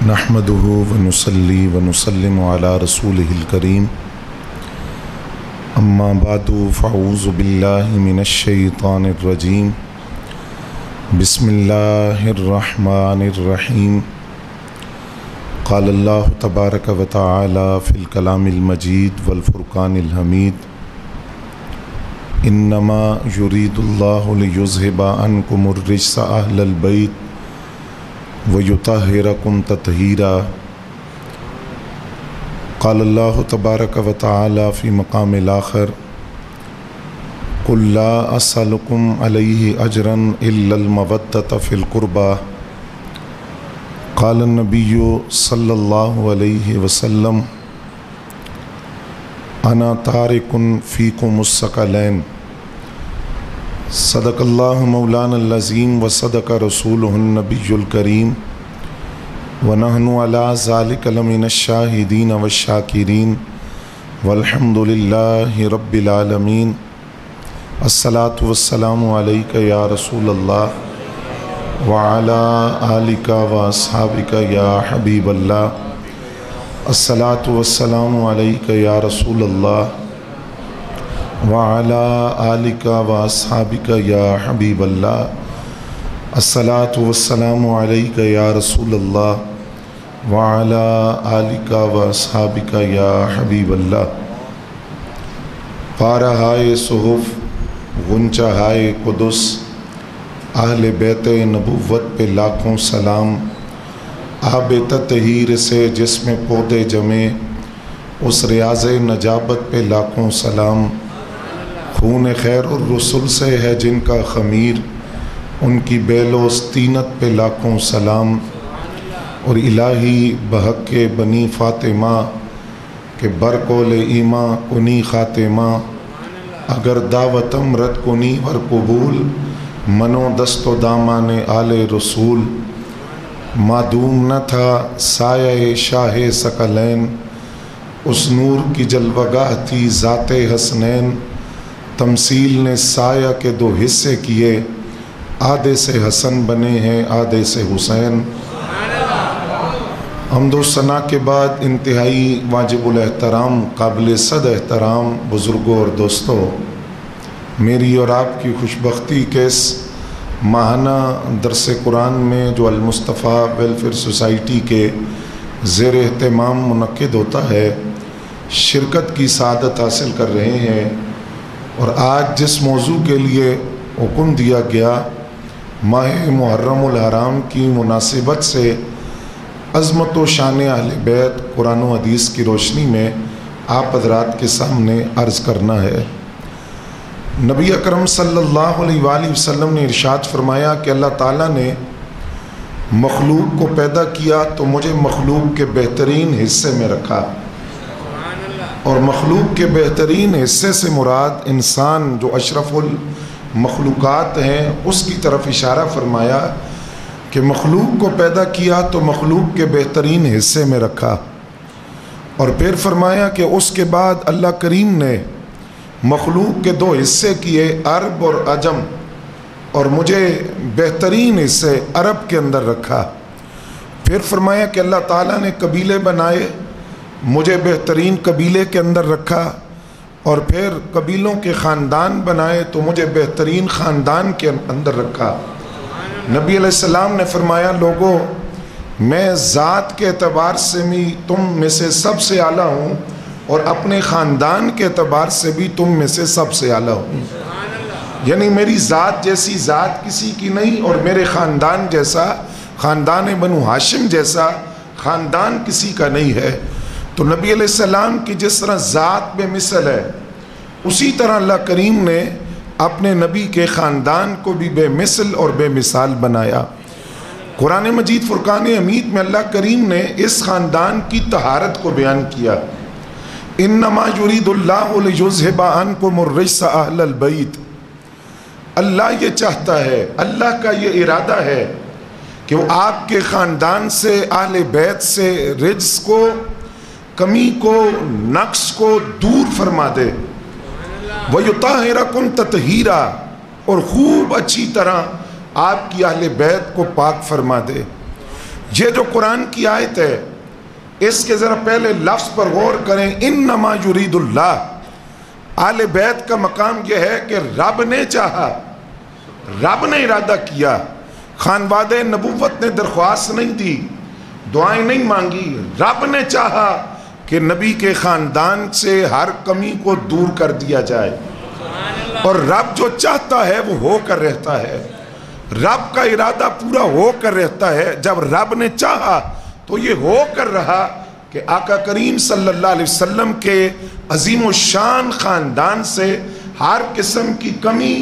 نحمده ونصلي ونسلم على رسوله الكريم اما بعد فاعوذ بالله من الشيطان الرجيم بسم الله الرحمن الرحيم قال الله تبارك وتعالى في الكلام المجيد والفرقان الحميد انما يريد الله ليذهب عنكم الرجس اهل البيت وَيُطَهِّرَكُمْ تَطْهِيرًا قال الله تبارك وتعالى في مقام الآخر قُلْ لَا أَسْأَلُكُمْ عَلَيْهِ أَجْرًا إِلَّا الْمَوَدَّةَ فِي الْقُرْبَى قال النبي صلى الله عليه وسلم أنا تارك فيكم الثقلين صدق اللہ مولانا العظیم وصدق رسولہ النبی الکریم ونحن علی ذلک لمن الشاہدین والشاکرین والحمد للہ رب العالمین الصلاۃ والسلام علیک یا رسول اللہ وعلی آلک واصحابک یا حبیب اللہ الصلاۃ والسلام علیک یا رسول اللہ وعلى آلک واصحابک یا حبیب اللہ الصلاۃ والسلام علیک یا رسول اللہ وعلى آلک واصحابک یا حبیب اللہ پارہائے صحف غنچہائے قدس اہل بیت نبوت پہ لاکھوں سلام آب تطہیر سے جس میں پودے جمے اس ریاض نجابت پہ لاکھوں سلام خون خیر الرسل سے ہے جن کا خمیر ان کی بیل و استینت پہ لاکھوں سلام اور الہی بحق کے بنی فاطمہ کہ برکول ایماں کنی خاتمہ اگر دعوتم رد کنی ور قبول منو دست و دامان آل رسول معدوم نہ تھا سایہ شاہ ثقلین اس نور کی جلوگاہ تھی ذات حسنین تمثیل نے سایہ کے دو حصے کیے آدھے سے حسن بنے ہیں آدھے سے حسین حمد و ثنا کے بعد انتہائی واجب الاحترام قابل صد احترام بزرگوں اور دوستوں میری اور آپ کی خوشبختی کے اس ماہانہ درس قرآن میں جو المصطفیٰ ویلفیئر سوسائٹی کے زیر اہتمام منعقد ہوتا ہے شرکت کی سعادت حاصل کر رہے ہیں اور آج جس موضوع کے لیے حکم دیا گیا ماہ محرم الحرام کی مناسبت سے عظمت و شان اہل بیت قرآن و حدیث کی روشنی میں آپ حضرات کے سامنے عرض کرنا ہے نبی اکرم صلی اللہ علیہ وآلہ وسلم نے ارشاد فرمایا کہ اللہ تعالیٰ نے مخلوق کو پیدا کیا تو مجھے مخلوق کے بہترین حصے میں رکھا اور مخلوق کے بہترین حصے سے مراد انسان جو اشرف المخلوقات ہیں اس کی طرف اشارہ فرمایا کہ مخلوق کو پیدا کیا تو مخلوق کے بہترین حصے میں رکھا اور پھر فرمایا کہ اس کے بعد اللہ کریم نے مخلوق کے دو حصے کیے عرب اور عجم اور مجھے بہترین حصے عرب کے اندر رکھا پھر فرمایا کہ اللہ تعالیٰ نے قبیلے بنائے مجھے بہترین قبیلے کے اندر رکھا اور پھر قبیلوں کے خاندان بنائے تو مجھے بہترین خاندان کے اندر رکھا نبی علیہ السلام نے فرمایا لوگوں میں ذات کے اعتبار سے بھی تم میں سے سب سے اعلیٰ ہوں اور اپنے خاندان کے اعتبار سے بھی تم میں سے سب سے اعلیٰ ہوں یعنی میری ذات جیسی ذات کسی کی نہیں اور میرے خاندان جیسا خاندان بنو ہاشم جیسا خاندان کسی کا نہیں ہے تو نبی علیہ السلام کی جس طرح ذات بے مثل ہے اسی طرح اللہ کریم نے اپنے نبی کے خاندان کو بھی بے مثل اور بے مثال بنایا قرآن مجید فرقان حمید میں اللہ کریم نے اس خاندان کی طہارت کو بیان کیا انما یرید اللہ لیذھب عنکم الرجس اہل البیت اللہ یہ چاہتا ہے اللہ کا یہ ارادہ ہے کہ وہ آپ کے خاندان سے اہل بیت سے رجس کو کمی کو نقص کو دور فرما دے وَيُطَهِرَكُمْ تَطْهِيرًا اور خوب اچھی طرح آپ کی اہل بیت کو پاک فرما دے یہ جو قرآن کی آیت ہے اس کے ذرا پہلے لفظ پر غور کریں، انما یرید اللہ۔ آل بیت کا مقام یہ ہے کہ رب نے چاہا، رب نے ارادہ کیا، خانوادہ نبوت نے درخواست نہیں دی، دعائیں نہیں مانگی، رب نے چاہا کہ نبی کے خاندان سے ہر کمی کو دور کر دیا جائے، اور رب جو چاہتا ہے وہ ہو کر رہتا ہے، رب کا ارادہ پورا ہو کر رہتا ہے۔ جب رب نے چاہا تو یہ ہو کر رہا کہ آقا کریم صلی اللہ علیہ وسلم کے عظیم الشان خاندان سے ہر قسم کی کمی،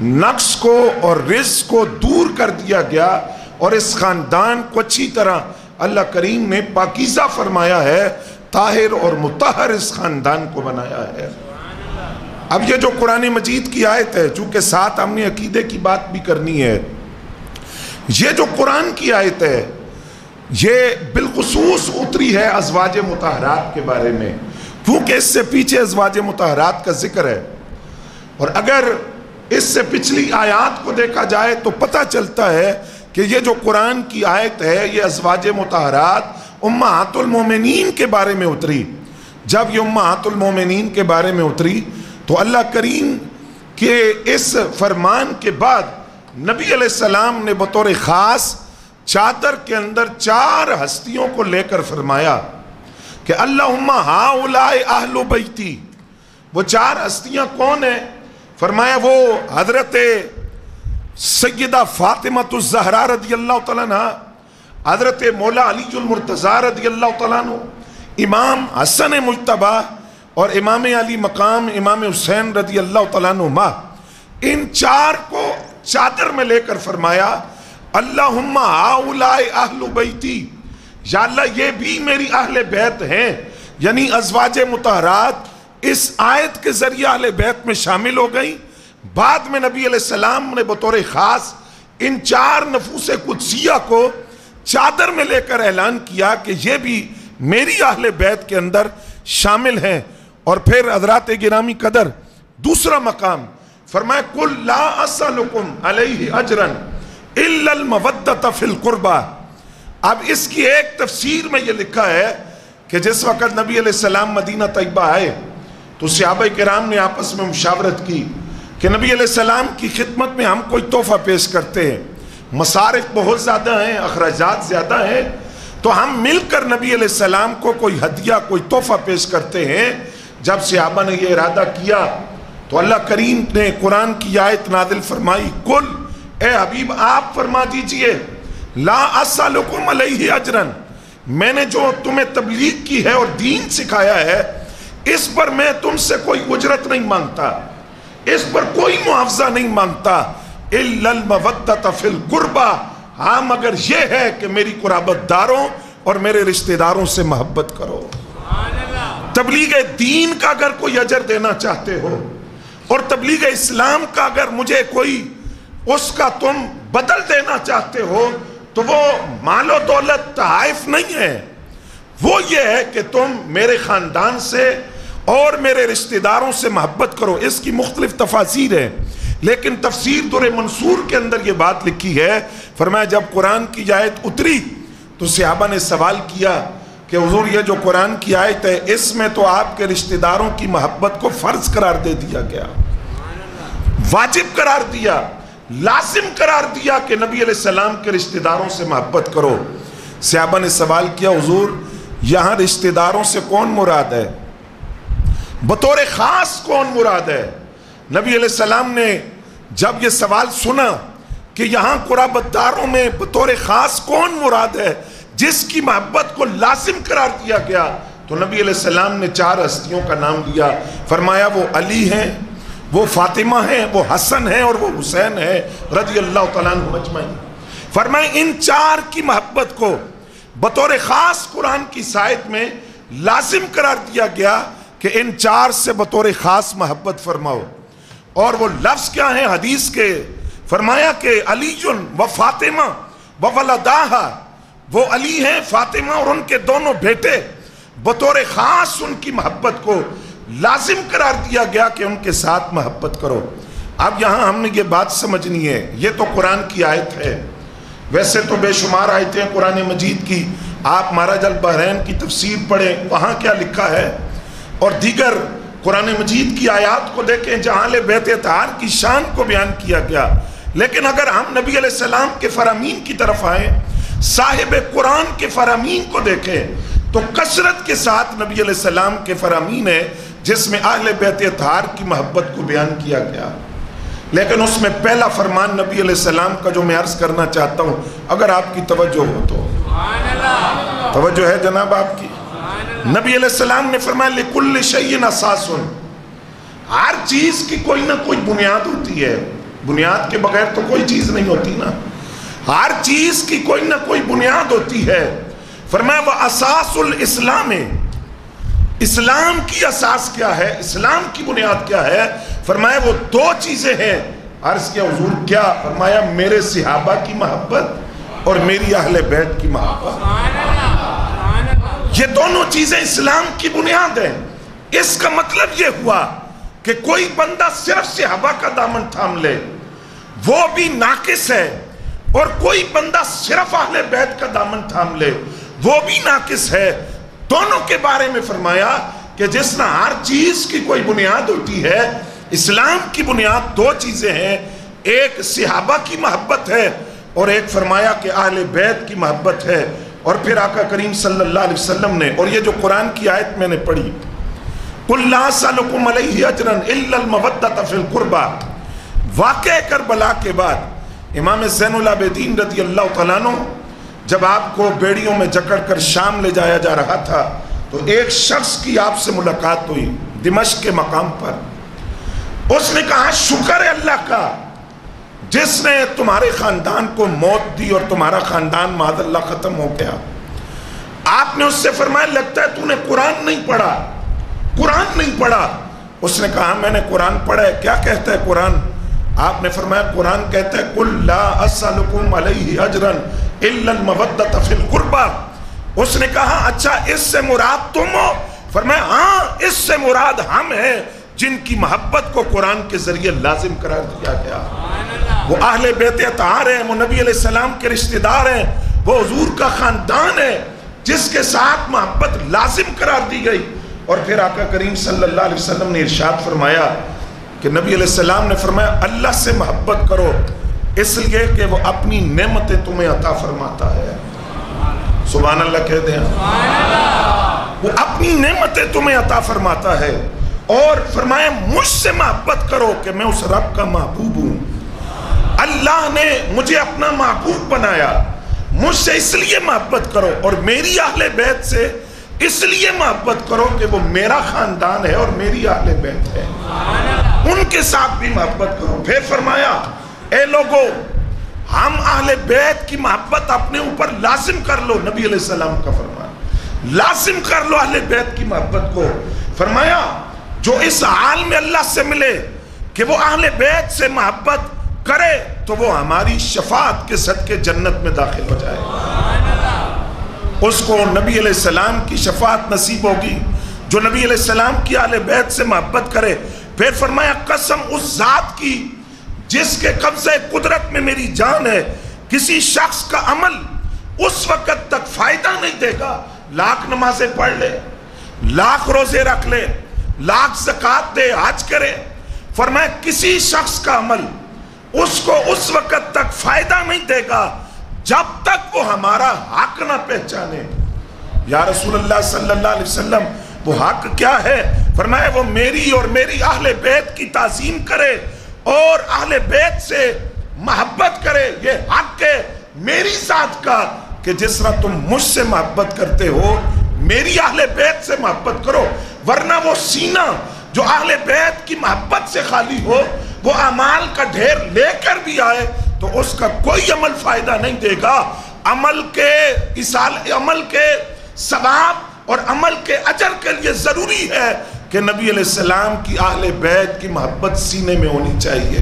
نقص کو اور رزق کو دور کر دیا گیا، اور اس خاندان کو اچھی طرح اللہ کریم نے پاکیزہ فرمایا ہے، طاہر اور مطہر اس خاندان کو بنایا ہے۔ اب یہ جو قرآن مجید کی آیت ہے، چونکہ ساتھ ہم نے عقیدے کی بات بھی کرنی ہے، یہ جو قرآن کی آیت ہے یہ بالخصوص اتری ہے ازواج مطہرات کے بارے میں، کیونکہ اس سے پیچھے ازواج مطہرات کا ذکر ہے، اور اگر اس سے پچھلی آیات کو دیکھا جائے تو پتہ چلتا ہے کہ یہ جو قرآن کی آیت ہے یہ ازواج مطہرات امہات المومنین کے بارے میں اتری۔ جب یہ امہات المومنین کے بارے میں اتری تو اللہ کریم کے اس فرمان کے بعد نبی علیہ السلام نے بطور خاص چادر کے اندر 4 ہستیوں کو لے کر فرمایا کہ اللہم ہاؤلائی اہل بیتی۔ وہ 4 ہستیاں کون ہیں؟ فرمایا وہ حضرت سیدہ فاطمہ الزہرا رضی اللہ تعالیٰ عنہ، حضرت مولا علی المرتضیٰ رضی اللہ تعالیٰ عنہ، امام حسن مجتبی اور امام علی مقام امام حسین رضی اللہ تعالیٰ عنہ، ان 4 کو چادر میں لے کر فرمایا اللہم ہاؤلائی اہل بیتی، یا اللہ یہ بھی میری اہل بیت ہیں، یعنی ازواج مطہرات اس آیت کے ذریعے اہل بیت میں شامل ہو گئیں۔ بعد میں نبی علیہ السلام نے بطور خاص ان 4 نفوس قدسیہ کو چادر میں لے کر اعلان کیا کہ یہ بھی میری اہل بیت کے اندر شامل ہیں۔ اور پھر حضرات گرامی قدر دوسرا مقام فرمایا قُلْ لَا أَسْأَلُكُمْ عَلَيْهِ أَجْرًا إِلَّا الْمَوَدَّةَ فِي الْقُرْبَى۔ اب اس کی ایک تفسیر میں یہ لکھا ہے کہ جس وقت نبی علیہ السلام مدینہ طیبہ آئے تو صحابہ کرام نے آپس میں مشاورت کی کہ نبی علیہ السلام کی خدمت میں ہم کوئی تحفہ پیش کرتے ہیں، مصارف بہت زیادہ ہیں، اخراجات زیادہ ہیں، تو ہم مل کر نبی علیہ السلام کو کوئی ہدیہ کوئی تحفہ پیش کرتے ہیں۔ جب صحابہ نے یہ ارادہ کیا تو اللہ کریم نے قرآن کی آیت نازل فرمائی قل، اے حبیب آپ فرما دیجئے لا اسألکم علیہ اجرن، میں نے جو تمہیں تبلیغ کی ہے اور دین سکھایا ہے اس پر میں تم سے کوئی اجرت نہیں مانگتا، اس پر کوئی معاوضہ نہیں مانگتا، الا المودۃ فی القربى، ہاں مگر یہ ہے کہ میری قرابت داروں اور میرے رشتہ داروں سے محبت کرو۔ تبلیغ دین کا اگر کوئی اجر دینا چاہتے ہو اور تبلیغ اسلام کا اگر مجھے کوئی اس کا تم بدل دینا چاہتے ہو تو وہ مال و دولت تحائف نہیں ہے، وہ یہ ہے کہ تم میرے خاندان سے اور میرے رشتہ داروں سے محبت کرو۔ اس کی مختلف تفاسیر ہیں، لیکن تفسیر در منصور کے اندر یہ بات لکھی ہے، فرمایا جب قرآن کی آیت اتری تو صحابہ نے سوال کیا کہ حضور یہ جو قرآن کی آیت ہے اس میں تو آپ کے رشتہ داروں کی محبت کو فرض قرار دے دیا گیا، واجب قرار دیا، لازم قرار دیا کہ نبی علیہ السلام کے رشتہ داروں سے محبت کرو۔ صحابہ نے سوال کیا حضور یہاں رشتہ داروں سے کون مراد ہے، بطور خاص کون مراد ہے؟ نبی علیہ السلام نے جب یہ سوال سنا کہ یہاں قرابت داروں میں بطور خاص کون مراد ہے جس کی محبت کو لازم قرار دیا گیا، تو نبی علیہ السلام نے 4 ہستیوں کا نام لیا، فرمایا وہ علی ہیں، وہ فاطمہ ہیں، وہ حسن ہیں اور وہ حسین ہیں رضی اللہ تعالیٰ عنہ اجمعین۔ فرمایا ان 4 کی محبت کو بطور خاص قرآن کی آیت میں لازم قرار دیا گیا کہ ان 4 سے بطور خاص محبت فرماؤ۔ اور وہ لفظ کیا ہیں حدیث کے؟ فرمایا کہ علی و فاطمہ و ولداہا، وہ علی ہیں، فاطمہ اور ان کے دونوں بیٹے، بطور خاص ان کی محبت کو لازم قرار دیا گیا کہ ان کے ساتھ محبت کرو۔ اب یہاں ہم نے یہ بات سمجھنی ہے، یہ تو قرآن کی آیت ہے، ویسے تو بے شمار آیتیں قرآن مجید کی، آپ مہراج البحرین کی تفسیر پڑھیں، وہاں کیا لکھا ہے، اور دیگر قرآن مجید کی آیات کو دیکھیں جہاں اہل بیت اطہار کی شان کو بیان کیا گیا۔ لیکن اگر ہم نبی علیہ السلام کے فرامین کی طرف آئیں، صاحب قرآن کے فرامین کو دیکھیں، تو کثرت کے ساتھ نبی علیہ السلام کے فرامین ہے جس میں اہل بیت اطہار کی محبت کو بیان کیا گیا۔ لیکن اس میں پہلا فرمان نبی علیہ السلام کا جو میں عرض کرنا چاہتا ہوں، اگر آپ کی توجہ ہو تو توجہ ہے جناب آپ کی، نبی علیہ السلام نے فرمایا لِكُلِّ شَيْءٍ أَسَاسٌ، ہر چیز کی کوئی نہ کوئی بنیاد ہوتی ہے، بنیاد کے بغیر تو کوئی چیز نہیں ہوتی نا، ہر چیز کی کوئی نہ کوئی بنیاد ہوتی ہے۔ فرمایا وَأَسَاسُ الْإِسْلَامِ، اسلام کی اساس کیا ہے، اسلام کی بنیاد کیا ہے؟ فرمایا وہ دو چیزیں ہیں۔ عرض کیا حضور کیا؟ فرمایا میرے صحابہ کی محبت اور میری اہل بیت کی محبت، یہ دونوں چیزیں اسلام کی بنیاد ہیں۔ اس کا مطلب یہ ہوا کہ کوئی بندہ صرف صحابہ کا دامن تھام لے وہ بھی ناقص ہے، اور کوئی بندہ صرف اہل بیت کا دامن تھام لے وہ بھی ناقص ہے۔ دونوں کے بارے میں فرمایا کہ جس طرح ہر چیز کی کوئی بنیاد ہوتی ہے، اسلام کی بنیاد دو چیزیں ہیں، ایک صحابہ کی محبت ہے اور ایک فرمایا کہ اہل بیت کی محبت ہے۔ اور پھر آقا کریم صلی اللہ علیہ وسلم نے، اور یہ جو قرآن کی آیت میں نے پڑھی، قُلْ لَا أَسْأَلُكُمْ عَلَيْهِ أَجْرًا إِلَّا الْمَوَدَّةَ فِي الْقُرْبَى، واقعہ کربلا کے بعد امام زین العابدین رضی اللہ تعالیٰ عنہ جب آپ کو بیڑیوں میں جکڑ کر شام لے جایا جا رہا تھا تو ایک شخص کی آپ سے ملاقات ہوئی دمشق کے مقام پر۔ اس نے کہا شکر ہے اللہ کا جس نے تمہارے خاندان کو موت دی اور تمہارا خاندان معاذ اللہ ختم ہو گیا۔ آپ نے اس سے فرمایا لگتا ہے تو نے قرآن نہیں پڑھا، قرآن نہیں پڑھا۔ اس نے کہا میں نے قرآن پڑھا ہے، کیا کہتا ہے قرآن؟ آپ نے فرمایا قرآن کہتا ہے قُلْ لَا أَسْأَلُكُمْ عَلَيْهِ أَجْرًا إِلَّا الْمَوَدَّةَ فِي الْقُرْبَى۔ اس نے کہا اچھا اس سے مراد تم ہو؟ فرمایا ہاں اس سے مراد ہم ہیں جن کی محبت کو قرآن کے ذریعے لازم قرار دیا گیا۔ وہ اہل بیت اطہار ہیں، وہ نبی علیہ السلام کے رشتہ دار ہیں، وہ حضور کا خاندان ہے جس کے ساتھ محبت لازم قرار دی گئی۔ اور پھر آقا کریم صلی اللہ علیہ وسلم نے ارشاد فرمایا کہ نبی علیہ السلام نے فرمایا اللہ سے محبت کرو اس لیے کہ وہ اپنی نعمتیں تمہیں عطا فرماتا ہے۔ سبحان اللہ کہہ دیں، وہ اپنی نعمتیں تمہیں عطا فرماتا ہے۔ اور فرمایا مجھ سے محبت کرو کہ میں اس رب کا محبوب ہوں، اللہ نے مجھے اپنا محبوب بنایا، مجھ سے اس لیے محبت کرو، اور میری اہل بیت سے اس لیے محبت کرو کہ وہ میرا خاندان ہے اور میری اہل بیت ہے، ان کے ساتھ بھی محبت کرو۔ پھر فرمایا اے لوگو ہم اہل بیت کی محبت اپنے اوپر لازم کر لو، نبی علیہ السلام کا فرمان، لازم کر لو اہل بیت کی محبت کو۔ فرمایا جو اس حال میں اللہ سے ملے کہ وہ اہل بیت سے محبت کرے تو وہ ہماری شفاعت کے صدقے جنت میں داخل ہو جائے، اس کو نبی علیہ السلام کی شفاعت نصیب ہوگی جو نبی علیہ السلام کی اہل بیت سے محبت کرے۔ پھر فرمایا قسم اس ذات کی جس کے قبضہ قدرت میں میری جان ہے، کسی شخص کا عمل اس وقت تک فائدہ نہیں دے گا، لاکھ نمازیں پڑھ لے، لاکھ روزے رکھ لے، لاکھ زکوٰۃ دے، حج کرے، فرمایا کسی شخص کا عمل اس کو اس وقت تک فائدہ نہیں دے گا جب تک وہ ہمارا حق نہ پہچانے۔ یا رسول اللہ صلی اللہ علیہ وسلم وہ حق کیا ہے؟ فرمایا وہ میری اور میری اہل بیت کی تعظیم کرے اور اہل بیت سے محبت کرے، یہ حق ہے میری ذات کا کہ جس طرح تم مجھ سے محبت کرتے ہو میری اہل بیت سے محبت کرو، ورنہ وہ سینہ جو اہل بیت کی محبت سے خالی ہو وہ اعمال کا ڈھیر لے کر بھی آئے تو اس کا کوئی عمل فائدہ نہیں دے گا۔ عمل کے ثواب اور عمل کے اجر کے لیے ضروری ہے کہ نبی علیہ السلام کی اہل بیت کی محبت سینے میں ہونی چاہیے۔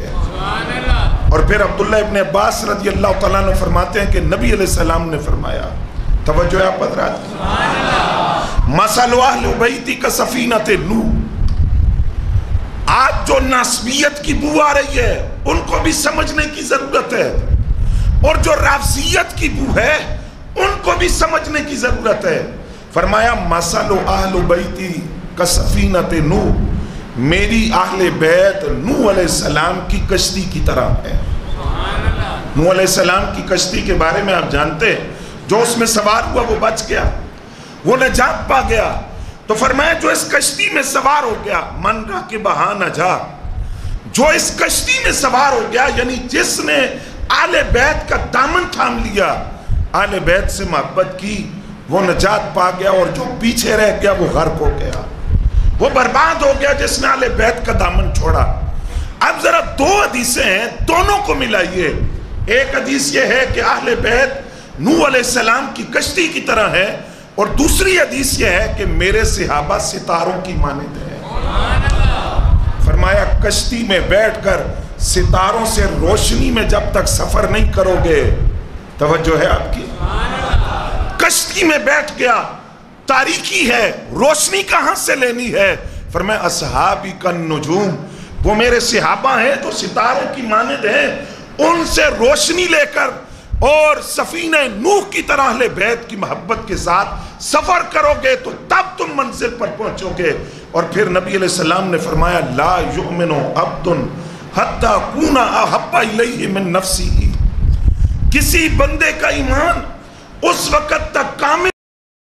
اور پھر عبداللہ ابن عباس رضی اللہ تعالیٰ عنہ فرماتے ہیں کہ نبی علیہ السلام نے فرمایا، توجہ آپ حضرات، مثل اہل بیتی کا سفینۃ نوح۔ آج جو ناسبیت کی بو آ رہی ہے ان کو بھی سمجھنے کی ضرورت ہے۔ اور جو رافضیت کی بو ہے ان کو بھی سمجھنے کی ضرورت ہے۔ فرمایا مثل اہل بیتی کسفینۃ نوح، میری اہل بیت نوح علیہ السلام کی کشتی کی طرح ہے۔ نوح علیہ السلام کی کشتی کے بارے میں آپ جانتے ہیں، جو اس میں سوار ہوا وہ بچ گیا، وہ نجات پا گیا۔ تو فرمایا جو اس کشتی میں سوار ہو گیا، من راکبہا نجا، جو اس کشتی میں سوار ہو گیا، یعنی جس نے آل بیت کا دامن تھام لیا، آل بیت سے محبت کی، وہ نجات پا گیا، اور جو پیچھے رہ گیا وہ غرق ہو گیا، وہ برباد ہو گیا جس نے آل بیت کا دامن چھوڑا۔ اب ذرا دو حدیثیں ہیں، دونوں کو ملائیے۔ ایک حدیث یہ ہے کہ اہل بیت نوح علیہ السلام کی کشتی کی طرح ہے، اور دوسری حدیث یہ ہے کہ میرے صحابہ ستاروں کی مانند ہیں۔ فرمایا کشتی میں بیٹھ کر ستاروں سے روشنی میں جب تک سفر نہیں کرو گے، توجہ ہے آپ کی، کشتی میں بیٹھ گیا، تاریکی ہے، روشنی کہاں سے لینی ہے؟ فرمایا اصحابی کالنجوم، وہ میرے صحابہ ہیں جو ستاروں کی مانند ہیں، ان سے روشنی لے کر اور سفینہ نوح کی طرح اہل بیت کی محبت کے ساتھ سفر کرو گے تو تب تم منزل پر پہنچو گے۔ اور پھر نبی علیہ السلام نے فرمایا لا یؤمن عبد حتی اکون احب الیہ من نفسہ، کسی بندے کا ایمان اس وقت تک کامل